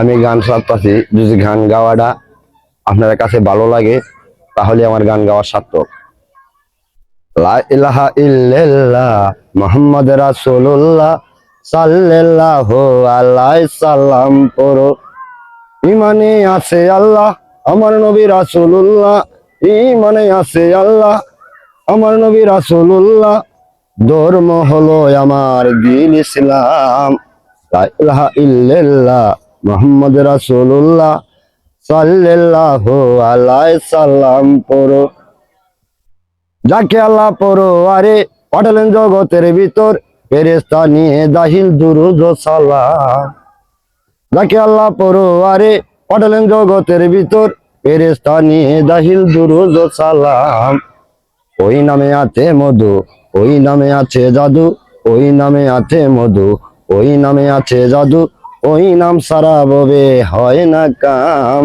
আমি গান সারতাছি, যদি গান গাওয়াটা আপনার কাছে ভালো লাগে তাহলে আমার গান গাওয়া সার্থক। লা ইলাহা ইল্লাল্লাহ মুহাম্মদ রাসূলুল্লাহ সাল্লাল্লাহু আলাইহি সাল্লাম পড়ো। ইমানে আছে আল্লাহ আমার নবী রাসূলুল্লাহ, ইমানে আছে আল্লাহ আমার নবী রাসূলুল্লাহ, ধর্ম হলো আমার দ্বীন ইসলাম। লা ইলাহা ইল্লাল্লাহ মুহাম্মদ রাসূলুল্লাহ সাল্লাল্লাহু আলাইহি সাল্লাম পড়ো। যাকে আল্লাহ পড়ো আরে পাঠালেন জগতের ভিতর, ফেরেশতা নিয়ে দাখিল দুরূদ ও সালাম। যাকে আল্লাহ পড়ো আরে পাঠালেন জগতের ভিতর, ফেরেশতা নিয়ে দাখিল দুরূদ ও সালাম। ওই নামে আছে মধু, ওই নামে আছে জাদু, ওই নামে আছে মধু, ওই নামে আছে জাদু, ওই নাম সারা ববে হয় না কাম।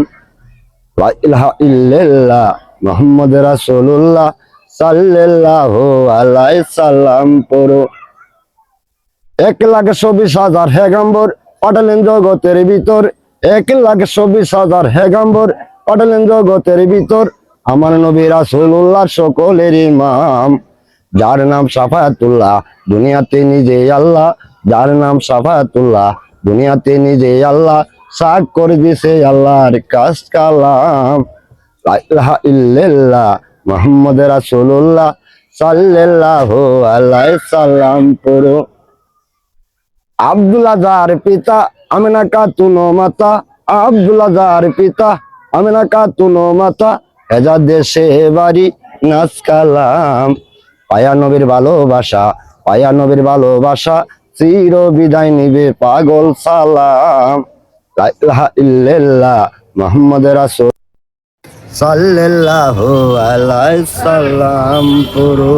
লা ইলাহা ইল্লাল্লাহ মুহাম্মদ রাসূলুল্লাহ সাল্লাল্লাহু আলাইহি সাল্লাম পড়ো। 1,24,000 হেগাম্বর পাঠালেন জগতের ভিতর, 1,24,000 হেগাম্বর পাঠালেন জগতের ভিতর, আমার নবী রাসূলুল্লাহ সকলের ইমাম। যার নাম শাফায়াতুল্লাহ দুনিয়াতে নিজে আল্লাহ, যার নাম শাফায়াতুল্লাহ দুনিয়াতে নিজে আল্লাহ, সাক করে দিছে আল্লাহর কাজ কালাম। লা ইলাহা ইল্লাল্লাহ মুহাম্মদ রাসূলুল্লাহ সাল্লাল্লাহু আলাইহি সাল্লাম পড়ো। আব্দুল্লাহ যার পিতা আমিনা খাতুন মাতা, আব্দুল্লাহ যার পিতা আমিনা খাতুন মাতা, হেজাজ দেশে বাড়ি নাচ কালাম। পায়া নবীর ভালোবাসা, পায়া নবীর ভালোবাসা, চির বিদায় নিবে পাগল সালাম। লা ইলাহা ইল্লাল্লাহ মুহাম্মদ রাসূল সাল্লাল্লাহু আলাইহি সাল্লাম পড়ো।